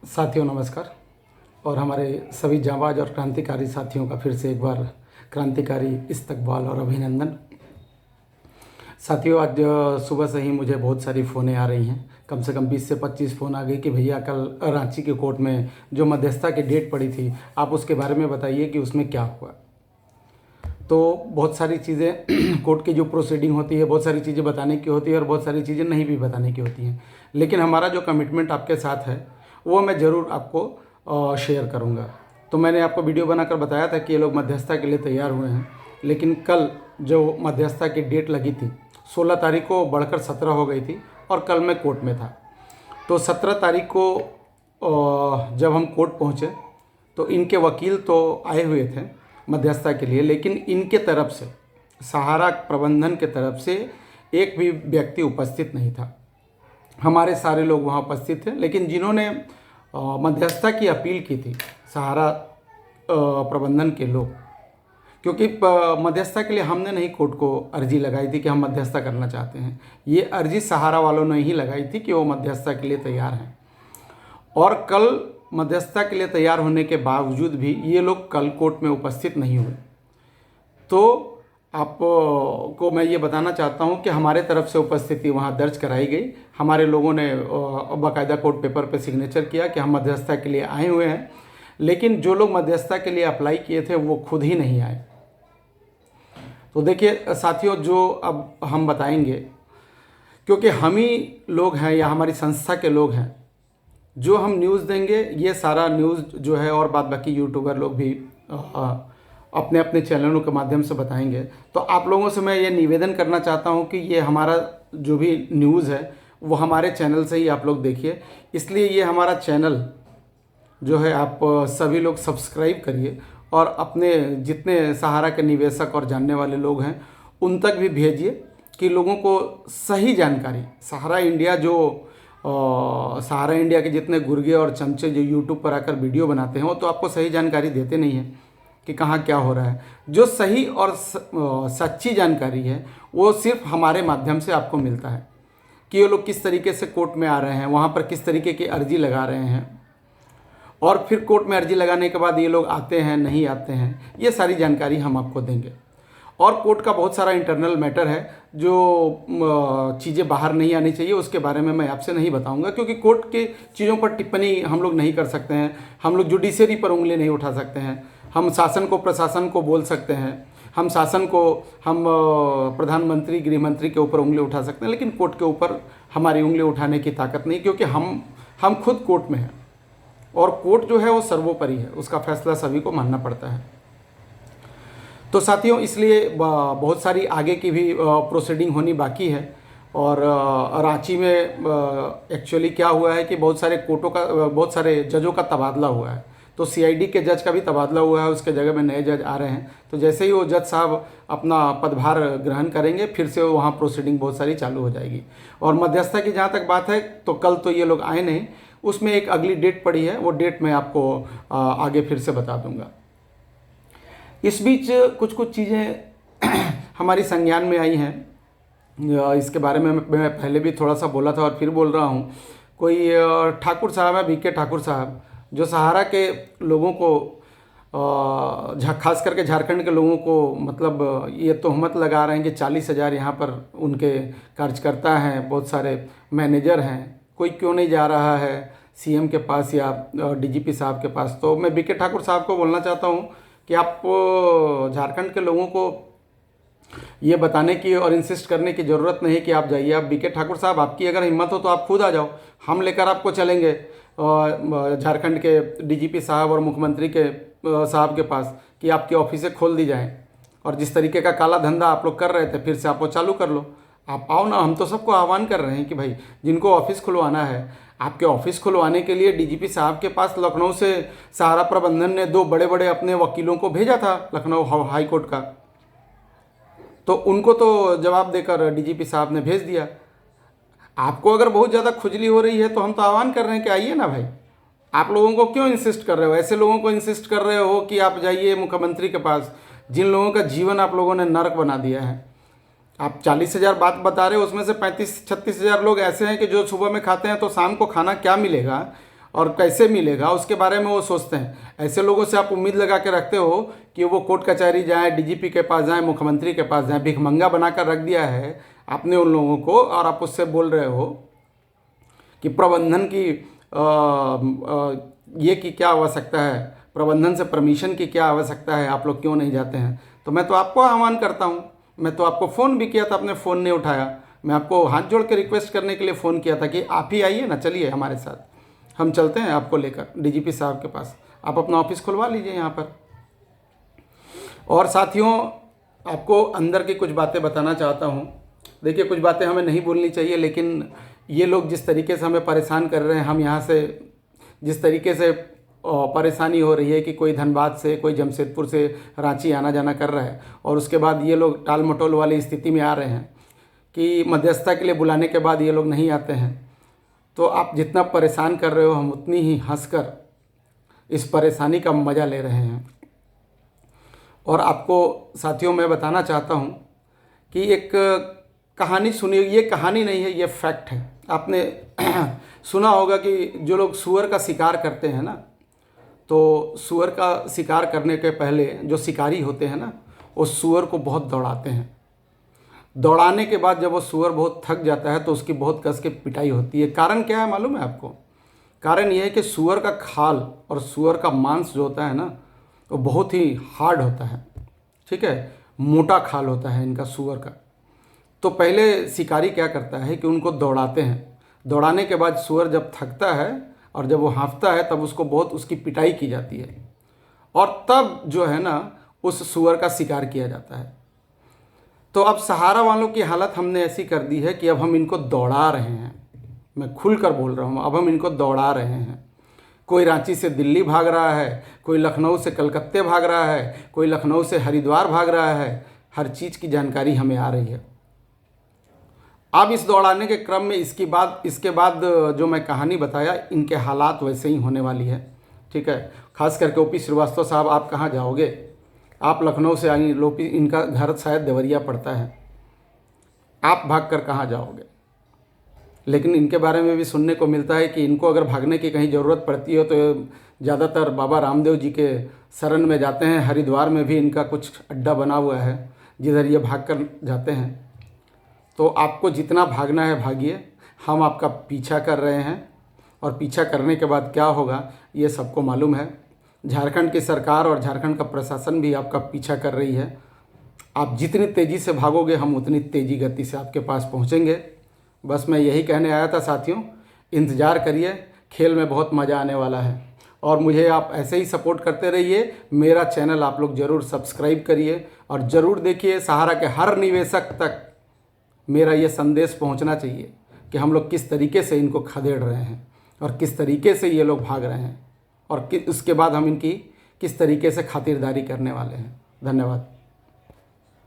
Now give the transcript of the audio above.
साथियों नमस्कार। और हमारे सभी जांबाज और क्रांतिकारी साथियों का फिर से एक बार क्रांतिकारी इस्तकबाल और अभिनंदन। साथियों, आज सुबह से ही मुझे बहुत सारी फ़ोनें आ रही हैं। कम से कम 20 से 25 फ़ोन आ गई कि भैया कल रांची के कोर्ट में जो मध्यस्थता की डेट पड़ी थी, आप उसके बारे में बताइए कि उसमें क्या हुआ। तो बहुत सारी चीज़ें कोर्ट की जो प्रोसीडिंग होती है, बहुत सारी चीज़ें बताने की होती है और बहुत सारी चीज़ें नहीं भी बताने की होती हैं। लेकिन हमारा जो कमिटमेंट आपके साथ है वो मैं ज़रूर आपको शेयर करूँगा। तो मैंने आपको वीडियो बनाकर बताया था कि ये लोग मध्यस्थता के लिए तैयार हुए हैं, लेकिन कल जो मध्यस्थता की डेट लगी थी 16 तारीख को बढ़कर 17 हो गई थी और कल मैं कोर्ट में था। तो 17 तारीख को जब हम कोर्ट पहुँचे तो इनके वकील तो आए हुए थे मध्यस्थता के लिए, लेकिन इनके तरफ से, सहारा प्रबंधन के तरफ से एक भी व्यक्ति उपस्थित नहीं था। हमारे सारे लोग वहाँ उपस्थित थे, लेकिन जिन्होंने मध्यस्थता की अपील की थी, सहारा प्रबंधन के लोग, क्योंकि मध्यस्थता के लिए हमने नहीं कोर्ट को अर्जी लगाई थी कि हम मध्यस्थता करना चाहते हैं। ये अर्जी सहारा वालों ने ही लगाई थी कि वो मध्यस्थता के लिए तैयार हैं। और कल मध्यस्थता के लिए तैयार होने के बावजूद भी ये लोग कल कोर्ट में उपस्थित नहीं हुए। तो आपको मैं ये बताना चाहता हूँ कि हमारे तरफ से उपस्थिति वहाँ दर्ज कराई गई। हमारे लोगों ने बाकायदा कोर्ट पेपर पे सिग्नेचर किया कि हम मध्यस्थता के लिए आए हुए हैं, लेकिन जो लोग मध्यस्थता के लिए अप्लाई किए थे वो खुद ही नहीं आए। तो देखिए साथियों, जो अब हम बताएंगे, क्योंकि हम ही लोग हैं या हमारी संस्था के लोग हैं, जो हम न्यूज़ देंगे ये सारा न्यूज़ जो है, और बाद बाकी यूट्यूबर लोग भी अपने अपने चैनलों के माध्यम से बताएंगे। तो आप लोगों से मैं ये निवेदन करना चाहता हूँ कि ये हमारा जो भी न्यूज़ है वो हमारे चैनल से ही आप लोग देखिए। इसलिए ये हमारा चैनल जो है आप सभी लोग सब्सक्राइब करिए और अपने जितने सहारा के निवेशक और जानने वाले लोग हैं उन तक भी भेजिए कि लोगों को सही जानकारी, सहारा इंडिया के जितने गुर्गे और चमचे जो यूट्यूब पर आकर वीडियो बनाते हैं वो तो आपको सही जानकारी देते नहीं हैं कि कहाँ क्या हो रहा है। जो सही और सच्ची जानकारी है वो सिर्फ हमारे माध्यम से आपको मिलता है कि ये लोग किस तरीके से कोर्ट में आ रहे हैं, वहाँ पर किस तरीके की अर्जी लगा रहे हैं, और फिर कोर्ट में अर्जी लगाने के बाद ये लोग आते हैं नहीं आते हैं, ये सारी जानकारी हम आपको देंगे। और कोर्ट का बहुत सारा इंटरनल मैटर है जो चीज़ें बाहर नहीं आनी चाहिए, उसके बारे में मैं आपसे नहीं बताऊंगा, क्योंकि कोर्ट के चीज़ों पर टिप्पणी हम लोग नहीं कर सकते हैं। हम लोग जुडिशरी पर उंगली नहीं उठा सकते हैं। हम शासन को, प्रशासन को बोल सकते हैं, हम शासन को, हम प्रधानमंत्री, गृहमंत्री के ऊपर उंगली उठा सकते हैं, लेकिन कोर्ट के ऊपर हमारी उंगली उठाने की ताकत नहीं, क्योंकि हम खुद कोर्ट में हैं और कोर्ट जो है वो सर्वोपरि है, उसका फैसला सभी को मानना पड़ता है। तो साथियों, इसलिए बहुत सारी आगे की भी प्रोसीडिंग होनी बाकी है। और रांची में एक्चुअली क्या हुआ है कि बहुत सारे जजों का तबादला हुआ है। तो सीआईडी के जज का भी तबादला हुआ है, उसके जगह में नए जज आ रहे हैं। तो जैसे ही वो जज साहब अपना पदभार ग्रहण करेंगे, फिर से वहाँ प्रोसीडिंग बहुत सारी चालू हो जाएगी। और मध्यस्थता की जहाँ तक बात है, तो कल तो ये लोग आए नहीं, उसमें एक अगली डेट पड़ी है, वो डेट मैं आपको आगे फिर से बता दूंगा। इस बीच कुछ चीज़ें हमारी संज्ञान में आई हैं, इसके बारे में मैं पहले भी थोड़ा सा बोला था और फिर बोल रहा हूँ। कोई ठाकुर साहब है, बीके ठाकुर साहब, जो सहारा के लोगों को, खास करके झारखंड के लोगों को, मतलब ये तोहमत लगा रहे हैं कि 40,000 यहाँ पर उनके कार्यकर्ता हैं, बहुत सारे मैनेजर हैं, कोई क्यों नहीं जा रहा है सीएम के पास या डीजीपी साहब के पास। तो मैं बीके ठाकुर साहब को बोलना चाहता हूँ कि आप झारखंड के लोगों को ये बताने की और इंसिस्ट करने की ज़रूरत नहीं कि आप जाइए। आप बीके ठाकुर साहब, आपकी अगर हिम्मत हो तो आप खुद आ जाओ, हम लेकर आपको चलेंगे झारखंड के डीजीपी साहब और मुख्यमंत्री के साहब के पास कि आपकी ऑफिसें खोल दी जाएं, और जिस तरीके का काला धंधा आप लोग कर रहे थे फिर से आप वो चालू कर लो। आप आओ ना, हम तो सबको आह्वान कर रहे हैं कि भाई जिनको ऑफिस खुलवाना है, आपके ऑफिस खुलवाने के लिए डीजीपी साहब के पास लखनऊ से सहारा प्रबंधन ने 2 बड़े बड़े अपने वकीलों को भेजा था, लखनऊ हाई कोर्ट का। तो उनको तो जवाब देकर डीजीपी साहब ने भेज दिया। आपको अगर बहुत ज़्यादा खुजली हो रही है तो हम तो आह्वान कर रहे हैं कि आइए ना भाई। आप लोगों को क्यों इंसिस्ट कर रहे हो, ऐसे लोगों को इंसिस्ट कर रहे हो कि आप जाइए मुख्यमंत्री के पास, जिन लोगों का जीवन आप लोगों ने नरक बना दिया है। आप 40,000 बात बता रहे हो, उसमें से 35-36 हज़ार लोग ऐसे हैं कि जो सुबह में खाते हैं तो शाम को खाना क्या मिलेगा, और कैसे मिलेगा उसके बारे में वो सोचते हैं। ऐसे लोगों से आप उम्मीद लगा के रखते हो कि वो कोर्ट कचहरी जाएँ, डीजीपी के पास जाएँ, मुख्यमंत्री के पास जाएँ। भिखमंगा बनाकर रख दिया है आपने उन लोगों को, और आप उससे बोल रहे हो कि प्रबंधन की ये की क्या आवश्यकता है, प्रबंधन से परमिशन की क्या आवश्यकता है, आप लोग क्यों नहीं जाते हैं। तो मैं तो आपको आह्वान करता हूँ, मैं तो आपको फ़ोन भी किया था, आपने फ़ोन नहीं उठाया। मैं आपको हाथ जोड़ के रिक्वेस्ट करने के लिए फ़ोन किया था कि आप ही आइए ना, चलिए हमारे साथ, हम चलते हैं आपको लेकर डीजीपी साहब के पास, आप अपना ऑफिस खुलवा लीजिए यहाँ पर। और साथियों, आपको अंदर की कुछ बातें बताना चाहता हूँ। देखिए, कुछ बातें हमें नहीं बोलनी चाहिए, लेकिन ये लोग जिस तरीके से हमें परेशान कर रहे हैं, हम यहाँ से जिस तरीके से परेशानी हो रही है कि कोई धनबाद से, कोई जमशेदपुर से रांची आना जाना कर रहा है, और उसके बाद ये लोग टाल मटोल वाली स्थिति में आ रहे हैं कि मध्यस्थता के लिए बुलाने के बाद ये लोग नहीं आते हैं। तो आप जितना परेशान कर रहे हो, हम उतनी ही हंसकर इस परेशानी का मज़ा ले रहे हैं। और आपको साथियों मैं बताना चाहता हूँ कि एक कहानी सुनिए, ये कहानी नहीं है, ये फैक्ट है। आपने सुना होगा कि जो लोग सुअर का शिकार करते हैं ना, तो सुअर का शिकार करने के पहले जो शिकारी होते हैं ना, वो सुअर को बहुत दौड़ाते हैं। दौड़ाने के बाद जब वो सुअर बहुत थक जाता है तो उसकी बहुत कस के पिटाई होती है। कारण क्या है मालूम है आपको? कारण ये है कि सुअर का खाल और सुअर का मांस जो होता है ना, वो बहुत ही हार्ड होता है, ठीक है, मोटा खाल होता है इनका सुअर का। तो पहले शिकारी क्या करता है कि उनको दौड़ाते हैं। दौड़ाने के बाद सुअर जब थकता है और जब वो हाँफता है, तब उसको बहुत उसकी पिटाई की जाती है, और तब जो है ना उस सुअर का शिकार किया जाता है। तो अब सहारा वालों की हालत हमने ऐसी कर दी है कि अब हम इनको दौड़ा रहे हैं। मैं खुलकर बोल रहा हूँ, अब हम इनको दौड़ा रहे हैं। कोई रांची से दिल्ली भाग रहा है, कोई लखनऊ से कलकत्ते भाग रहा है, कोई लखनऊ से हरिद्वार भाग रहा है। हर चीज़ की जानकारी हमें आ रही है। अब इस दौड़ाने के क्रम में इसके बाद जो मैं कहानी बताया, इनके हालात वैसे ही होने वाली है, ठीक है। खास करके ओपी श्रीवास्तव साहब, आप कहाँ जाओगे? आप लखनऊ से आई, लोपी इनका घर शायद देवरिया पड़ता है, आप भाग कर कहाँ जाओगे? लेकिन इनके बारे में भी सुनने को मिलता है कि इनको अगर भागने की कहीं ज़रूरत पड़ती हो तो ज़्यादातर बाबा रामदेव जी के शरण में जाते हैं। हरिद्वार में भी इनका कुछ अड्डा बना हुआ है जिधर ये भाग कर जाते हैं। तो आपको जितना भागना है भागिए, हम आपका पीछा कर रहे हैं, और पीछा करने के बाद क्या होगा ये सबको मालूम है। झारखंड की सरकार और झारखंड का प्रशासन भी आपका पीछा कर रही है। आप जितनी तेज़ी से भागोगे, हम उतनी तेज़ी गति से आपके पास पहुंचेंगे। बस मैं यही कहने आया था साथियों, इंतज़ार करिए, खेल में बहुत मज़ा आने वाला है। और मुझे आप ऐसे ही सपोर्ट करते रहिए। मेरा चैनल आप लोग ज़रूर सब्सक्राइब करिए और ज़रूर देखिए। सहारा के हर निवेशक तक मेरा ये संदेश पहुंचना चाहिए कि हम लोग किस तरीके से इनको खदेड़ रहे हैं और किस तरीके से ये लोग भाग रहे हैं, और उसके बाद हम इनकी किस तरीके से खातिरदारी करने वाले हैं। धन्यवाद।